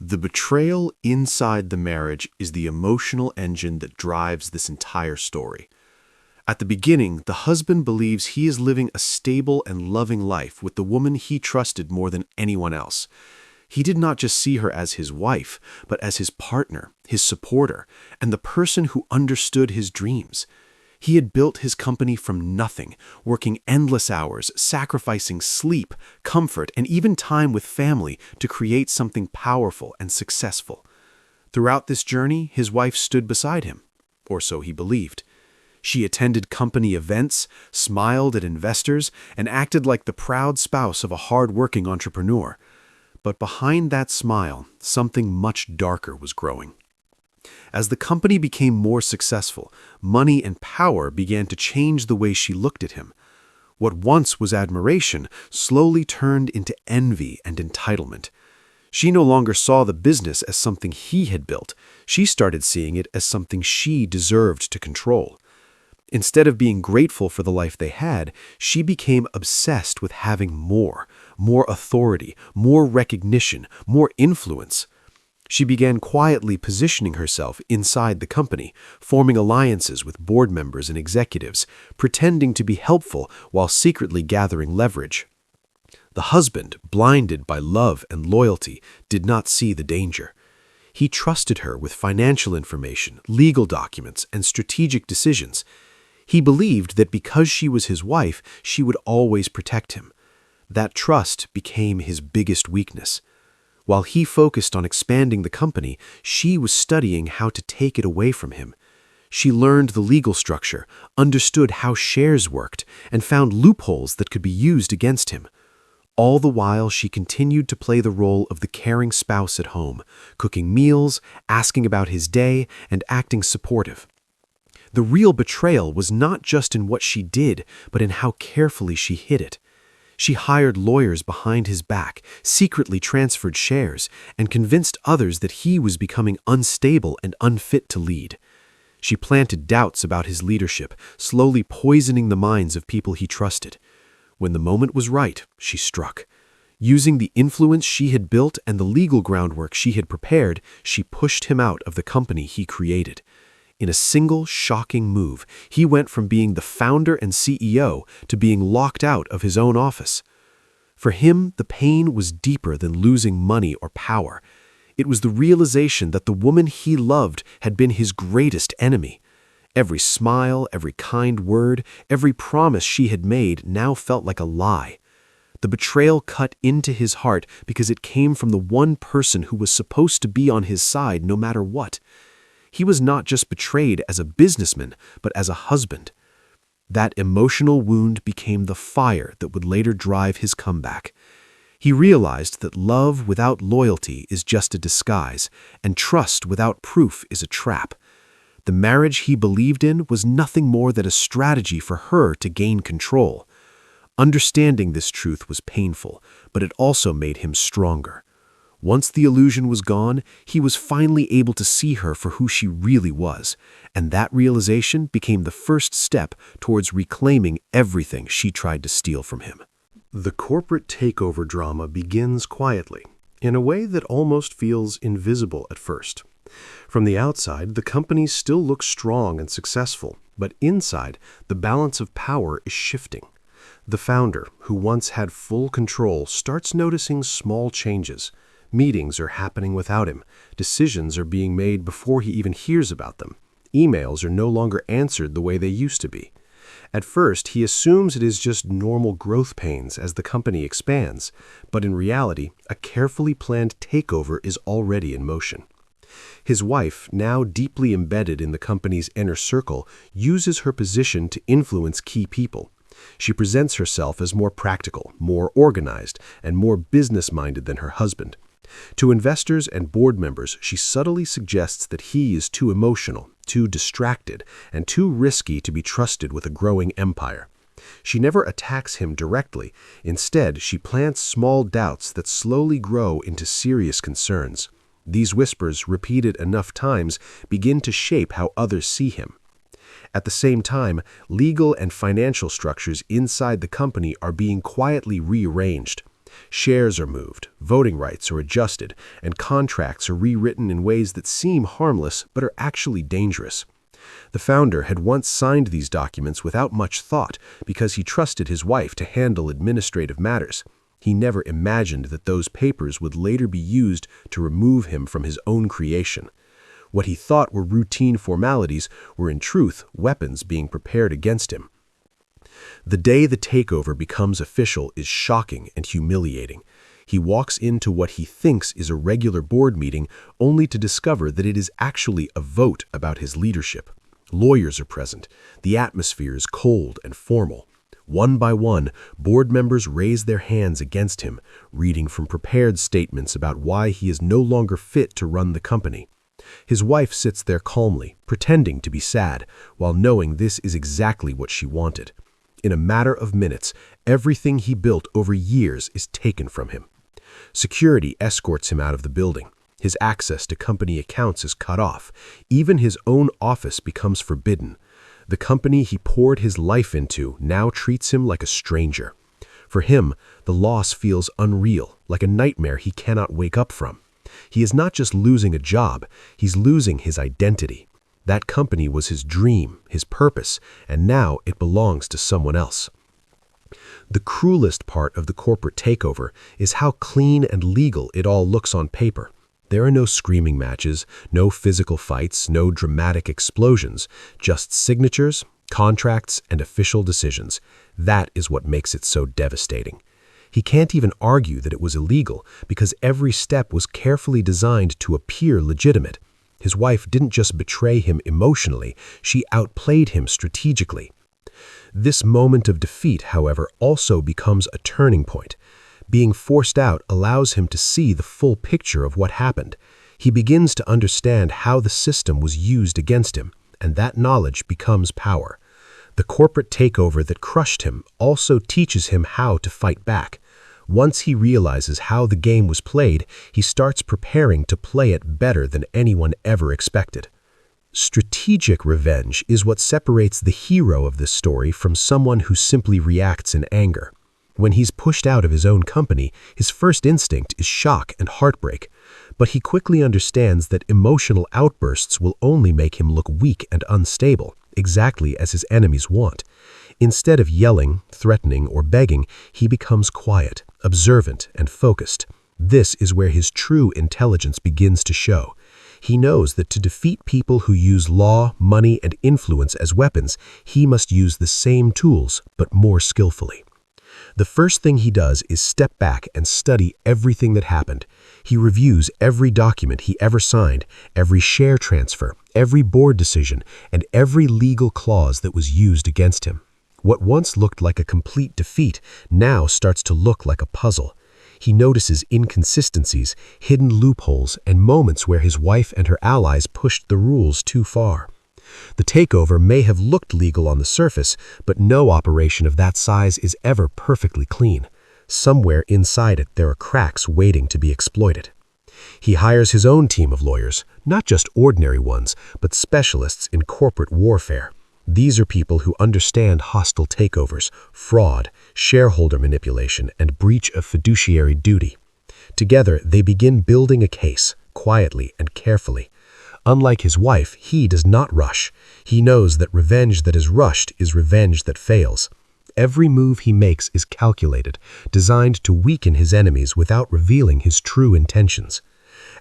The betrayal inside the marriage is the emotional engine that drives this entire story. At the beginning, the husband believes he is living a stable and loving life with the woman he trusted more than anyone else. He did not just see her as his wife, but as his partner, his supporter, and the person who understood his dreams. He had built his company from nothing, working endless hours, sacrificing sleep, comfort, and even time with family to create something powerful and successful. Throughout this journey, his wife stood beside him, or so he believed. She attended company events, smiled at investors, and acted like the proud spouse of a hard-working entrepreneur. But behind that smile, something much darker was growing. As the company became more successful, money and power began to change the way she looked at him. What once was admiration slowly turned into envy and entitlement. She no longer saw the business as something he had built. She started seeing it as something she deserved to control. Instead of being grateful for the life they had, she became obsessed with having more authority, more recognition, more influence. She began quietly positioning herself inside the company, forming alliances with board members and executives, pretending to be helpful while secretly gathering leverage. The husband, blinded by love and loyalty, did not see the danger. He trusted her with financial information, legal documents, and strategic decisions. He believed that because she was his wife, she would always protect him. That trust became his biggest weakness. While he focused on expanding the company, she was studying how to take it away from him. She learned the legal structure, understood how shares worked, and found loopholes that could be used against him. All the while, she continued to play the role of the caring spouse at home, cooking meals, asking about his day, and acting supportive. The real betrayal was not just in what she did, but in how carefully she hid it. She hired lawyers behind his back, secretly transferred shares, and convinced others that he was becoming unstable and unfit to lead. She planted doubts about his leadership, slowly poisoning the minds of people he trusted. When the moment was right, she struck. Using the influence she had built and the legal groundwork she had prepared, she pushed him out of the company he created. In a single, shocking move, he went from being the founder and CEO to being locked out of his own office. For him, the pain was deeper than losing money or power. It was the realization that the woman he loved had been his greatest enemy. Every smile, every kind word, every promise she had made now felt like a lie. The betrayal cut into his heart because it came from the one person who was supposed to be on his side no matter what. He was not just betrayed as a businessman, but as a husband. That emotional wound became the fire that would later drive his comeback. He realized that love without loyalty is just a disguise, and trust without proof is a trap. The marriage he believed in was nothing more than a strategy for her to gain control. Understanding this truth was painful, but it also made him stronger. Once the illusion was gone, he was finally able to see her for who she really was, and that realization became the first step towards reclaiming everything she tried to steal from him. The corporate takeover drama begins quietly, in a way that almost feels invisible at first. From the outside, the company still looks strong and successful, but inside, the balance of power is shifting. The founder, who once had full control, starts noticing small changes. Meetings are happening without him. Decisions are being made before he even hears about them. Emails are no longer answered the way they used to be. At first, he assumes it is just normal growth pains as the company expands, but in reality, a carefully planned takeover is already in motion. His wife, now deeply embedded in the company's inner circle, uses her position to influence key people. She presents herself as more practical, more organized, and more business-minded than her husband. To investors and board members, she subtly suggests that he is too emotional, too distracted, and too risky to be trusted with a growing empire. She never attacks him directly. Instead, she plants small doubts that slowly grow into serious concerns. These whispers, repeated enough times, begin to shape how others see him. At the same time, legal and financial structures inside the company are being quietly rearranged. Shares are moved, voting rights are adjusted, and contracts are rewritten in ways that seem harmless but are actually dangerous. The founder had once signed these documents without much thought because he trusted his wife to handle administrative matters. He never imagined that those papers would later be used to remove him from his own creation. What he thought were routine formalities were in truth weapons being prepared against him. The day the takeover becomes official is shocking and humiliating. He walks into what he thinks is a regular board meeting only to discover that it is actually a vote about his leadership. Lawyers are present. The atmosphere is cold and formal. One by one, board members raise their hands against him, reading from prepared statements about why he is no longer fit to run the company. His wife sits there calmly, pretending to be sad, while knowing this is exactly what she wanted. In a matter of minutes, everything he built over years is taken from him. Security escorts him out of the building. His access to company accounts is cut off. Even his own office becomes forbidden. The company he poured his life into now treats him like a stranger. For him, the loss feels unreal, like a nightmare he cannot wake up from. He is not just losing a job, he's losing his identity. That company was his dream, his purpose, and now it belongs to someone else. The cruelest part of the corporate takeover is how clean and legal it all looks on paper. There are no screaming matches, no physical fights, no dramatic explosions, just signatures, contracts, and official decisions. That is what makes it so devastating. He can't even argue that it was illegal because every step was carefully designed to appear legitimate. His wife didn't just betray him emotionally, she outplayed him strategically. This moment of defeat, however, also becomes a turning point. Being forced out allows him to see the full picture of what happened. He begins to understand how the system was used against him, and that knowledge becomes power. The corporate takeover that crushed him also teaches him how to fight back. Once he realizes how the game was played, he starts preparing to play it better than anyone ever expected. Strategic revenge is what separates the hero of this story from someone who simply reacts in anger. When he's pushed out of his own company, his first instinct is shock and heartbreak, but he quickly understands that emotional outbursts will only make him look weak and unstable, exactly as his enemies want. Instead of yelling, threatening, or begging, he becomes quiet, observant, and focused. This is where his true intelligence begins to show. He knows that to defeat people who use law, money, and influence as weapons, he must use the same tools, but more skillfully. The first thing he does is step back and study everything that happened. He reviews every document he ever signed, every share transfer, every board decision, and every legal clause that was used against him. What once looked like a complete defeat now starts to look like a puzzle. He notices inconsistencies, hidden loopholes, and moments where his wife and her allies pushed the rules too far. The takeover may have looked legal on the surface, but no operation of that size is ever perfectly clean. Somewhere inside it there are cracks waiting to be exploited. He hires his own team of lawyers, not just ordinary ones, but specialists in corporate warfare. These are people who understand hostile takeovers, fraud, shareholder manipulation, and breach of fiduciary duty. Together, they begin building a case, quietly and carefully. Unlike his wife, he does not rush. He knows that revenge that is rushed is revenge that fails. Every move he makes is calculated, designed to weaken his enemies without revealing his true intentions.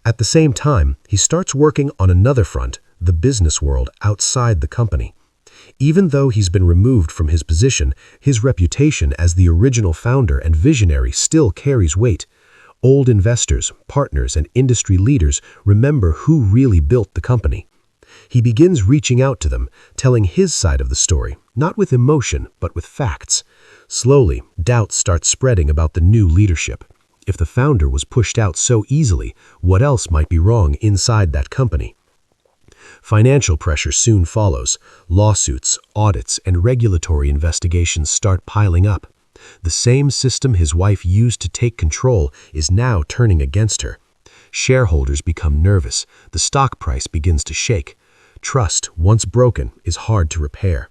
At the same time, he starts working on another front, the business world outside the company. Even though he's been removed from his position, his reputation as the original founder and visionary still carries weight. Old investors, partners, and industry leaders remember who really built the company. He begins reaching out to them, telling his side of the story, not with emotion, but with facts. Slowly, doubt starts spreading about the new leadership. If the founder was pushed out so easily, what else might be wrong inside that company? Financial pressure soon follows. Lawsuits, audits, and regulatory investigations start piling up. The same system his wife used to take control is now turning against her. Shareholders become nervous. The stock price begins to shake. Trust, once broken, is hard to repair.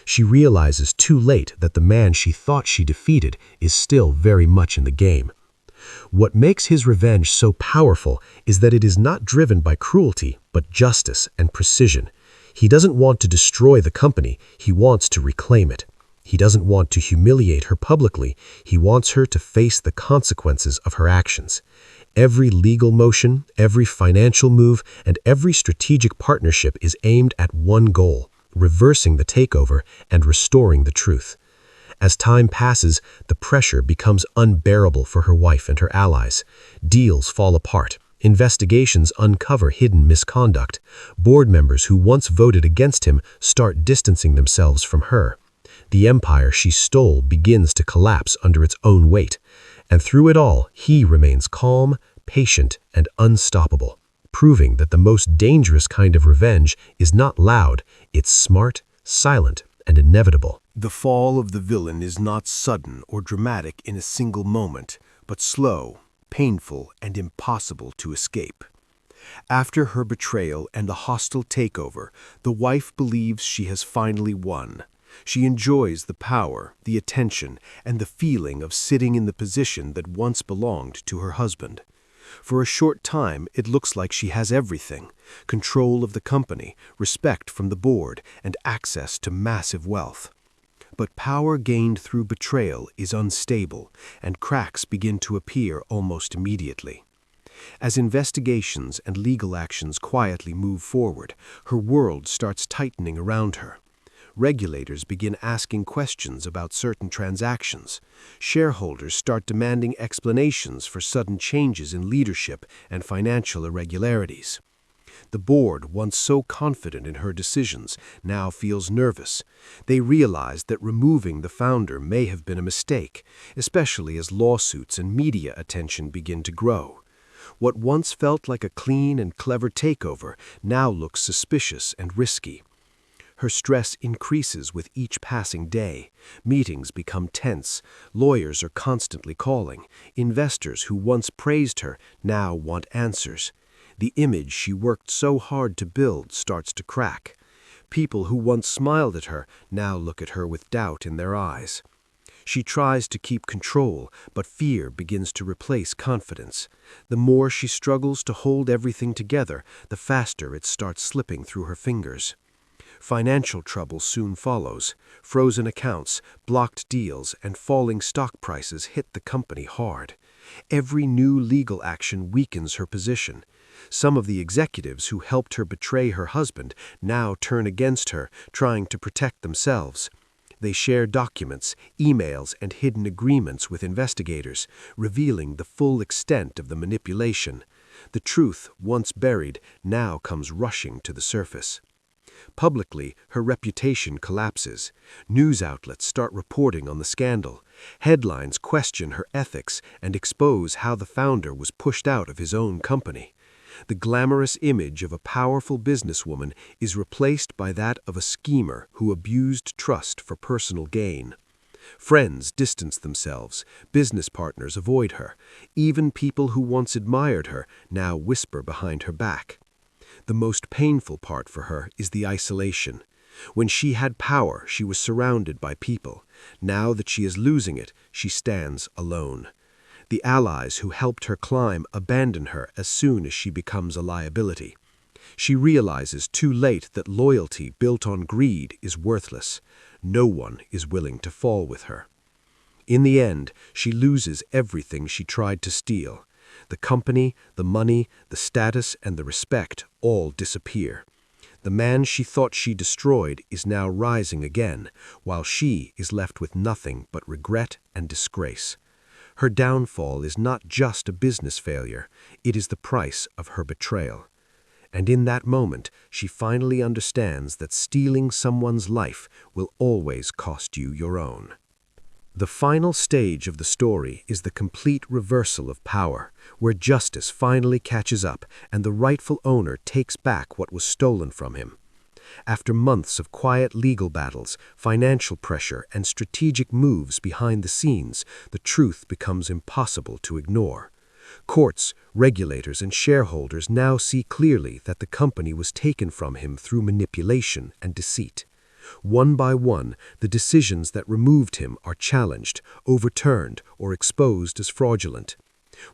She realizes too late that the man she thought she defeated is still very much in the game. What makes his revenge so powerful is that it is not driven by cruelty, but justice and precision. He doesn't want to destroy the company, he wants to reclaim it. He doesn't want to humiliate her publicly, he wants her to face the consequences of her actions. Every legal motion, every financial move, and every strategic partnership is aimed at one goal: reversing the takeover and restoring the truth. As time passes, the pressure becomes unbearable for her wife and her allies. Deals fall apart. Investigations uncover hidden misconduct. Board members who once voted against him start distancing themselves from her. The empire she stole begins to collapse under its own weight. And through it all, he remains calm, patient, and unstoppable, proving that the most dangerous kind of revenge is not loud, it's smart, silent, and inevitable. The fall of the villain is not sudden or dramatic in a single moment, but slow, painful, and impossible to escape. After her betrayal and the hostile takeover, the wife believes she has finally won. She enjoys the power, the attention, and the feeling of sitting in the position that once belonged to her husband. For a short time, it looks like she has everything: control of the company, respect from the board, and access to massive wealth. But power gained through betrayal is unstable, and cracks begin to appear almost immediately. As investigations and legal actions quietly move forward, her world starts tightening around her. Regulators begin asking questions about certain transactions. Shareholders start demanding explanations for sudden changes in leadership and financial irregularities. The board, once so confident in her decisions, now feels nervous. They realize that removing the founder may have been a mistake, especially as lawsuits and media attention begin to grow. What once felt like a clean and clever takeover now looks suspicious and risky. Her stress increases with each passing day. Meetings become tense. Lawyers are constantly calling. Investors who once praised her now want answers. The image she worked so hard to build starts to crack. People who once smiled at her now look at her with doubt in their eyes. She tries to keep control, but fear begins to replace confidence. The more she struggles to hold everything together, the faster it starts slipping through her fingers. Financial trouble soon follows. Frozen accounts, blocked deals, and falling stock prices hit the company hard. Every new legal action weakens her position. Some of the executives who helped her betray her husband now turn against her, trying to protect themselves. They share documents, emails, and hidden agreements with investigators, revealing the full extent of the manipulation. The truth, once buried, now comes rushing to the surface. Publicly, her reputation collapses. News outlets start reporting on the scandal. Headlines question her ethics and expose how the founder was pushed out of his own company. The glamorous image of a powerful businesswoman is replaced by that of a schemer who abused trust for personal gain. Friends distance themselves, business partners avoid her. Even people who once admired her now whisper behind her back. The most painful part for her is the isolation. When she had power, she was surrounded by people. Now that she is losing it, she stands alone. The allies who helped her climb abandon her as soon as she becomes a liability. She realizes too late that loyalty built on greed is worthless. No one is willing to fall with her. In the end, she loses everything she tried to steal. The company, the money, the status, and the respect all disappear. The man she thought she destroyed is now rising again, while she is left with nothing but regret and disgrace. Her downfall is not just a business failure, it is the price of her betrayal. And in that moment, she finally understands that stealing someone's life will always cost you your own. The final stage of the story is the complete reversal of power, where justice finally catches up and the rightful owner takes back what was stolen from him. After months of quiet legal battles, financial pressure, and strategic moves behind the scenes, the truth becomes impossible to ignore. Courts, regulators, and shareholders now see clearly that the company was taken from him through manipulation and deceit. One by one, the decisions that removed him are challenged, overturned, or exposed as fraudulent.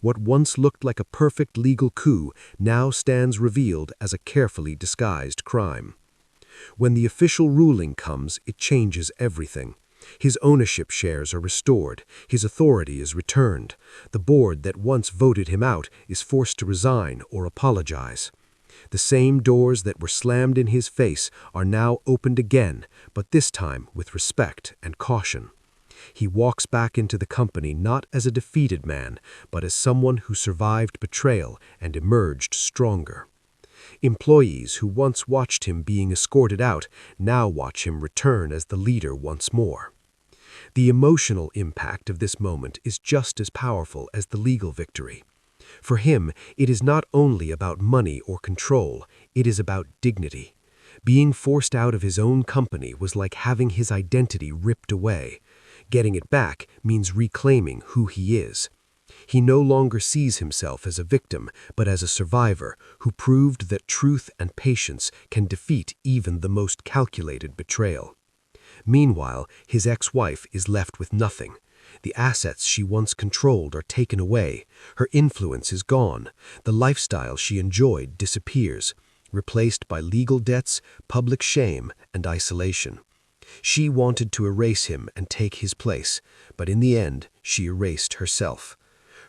What once looked like a perfect legal coup now stands revealed as a carefully disguised crime. When the official ruling comes, it changes everything. His ownership shares are restored, his authority is returned. The board that once voted him out is forced to resign or apologize. The same doors that were slammed in his face are now opened again, but this time with respect and caution. He walks back into the company not as a defeated man, but as someone who survived betrayal and emerged stronger. Employees who once watched him being escorted out now watch him return as the leader once more. The emotional impact of this moment is just as powerful as the legal victory. For him, it is not only about money or control, it is about dignity. Being forced out of his own company was like having his identity ripped away. Getting it back means reclaiming who he is. He no longer sees himself as a victim, but as a survivor who proved that truth and patience can defeat even the most calculated betrayal. Meanwhile, his ex-wife is left with nothing. The assets she once controlled are taken away. Her influence is gone. The lifestyle she enjoyed disappears, replaced by legal debts, public shame, and isolation. She wanted to erase him and take his place, but in the end, she erased herself.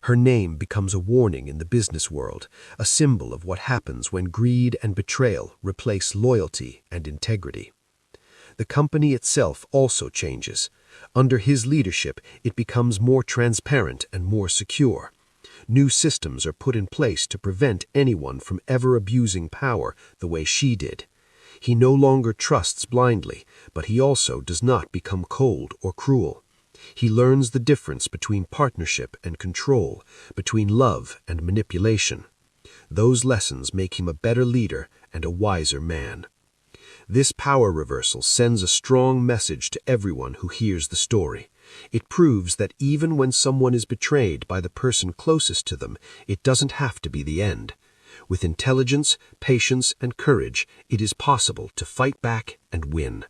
Her name becomes a warning in the business world, a symbol of what happens when greed and betrayal replace loyalty and integrity. The company itself also changes. Under his leadership, it becomes more transparent and more secure. New systems are put in place to prevent anyone from ever abusing power the way she did. He no longer trusts blindly, but he also does not become cold or cruel. He learns the difference between partnership and control, between love and manipulation. Those lessons make him a better leader and a wiser man. This power reversal sends a strong message to everyone who hears the story. It proves that even when someone is betrayed by the person closest to them, it doesn't have to be the end. With intelligence, patience, and courage, it is possible to fight back and win.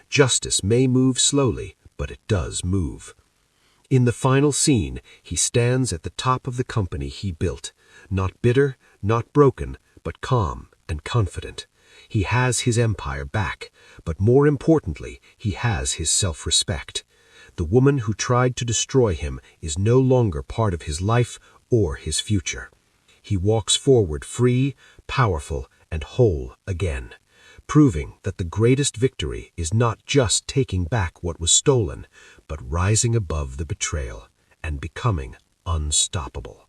Justice may move slowly, but it does move. In the final scene, he stands at the top of the company he built, not bitter, not broken, but calm and confident. He has his empire back, but more importantly, he has his self-respect. The woman who tried to destroy him is no longer part of his life or his future. He walks forward free, powerful, and whole again, proving that the greatest victory is not just taking back what was stolen, but rising above the betrayal and becoming unstoppable.